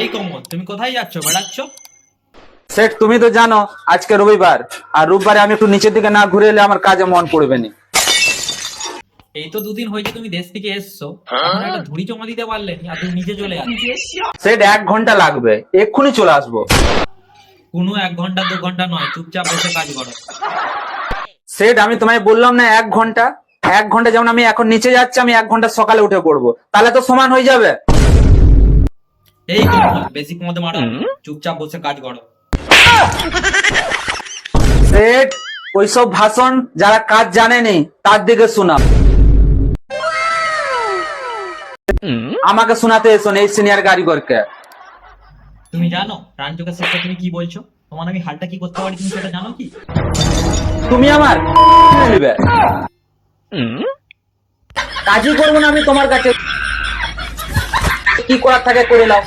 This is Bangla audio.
এই কমল, তুমি কোথায় যাচ্ছ? বেড়াচ্ছ? সেট তুমি তো জানো আজকে রবিবার, আর রোববারে আমি একটু নিচের দিকে না ঘুরে এলে আমার কাজে মন পড়বে না। এই তো দুদিন হয়েছে তুমি দেশ থেকে এসছো, এখন একটা ধুড়ি জমা দিতে পারলে না, আর তুমি নিচে চলে যাচ্ছ। সেট 1 ঘন্টা লাগবে, এক্ষুনি চলে আসবো। কোনো 1 ঘন্টা 2 ঘন্টা নয়, চুপচাপ বসে কাজ করো। সেট আমি তোমায় বললাম না 1 ঘন্টা। 1 ঘন্টা যেমন আমি এখন নিচে যাচ্ছি, আমি 1 ঘন্টা সকালে উঠে পড়বো, তাহলে তো সমান হয়ে যাবে। এই কমল, বেশি কমাতে মারা, চুপচাপ বসে কাজ করো। সেট ওইসব ভাষণ যারা কাজ জানেনি তার দিকে শোনা, আমাকে শোনাতে এসো এই সিনিয়র কারিগরকে। তুমি জানো রানচোকের সাথে তুমি কি বলছো? তোমার আমি হালটা কি করতে পারি, তুমি সেটা জানো কি? তুমি আমার নেবে কাজই করবো না আমি তোমার কাছে, কি করার থাকে করে নাও।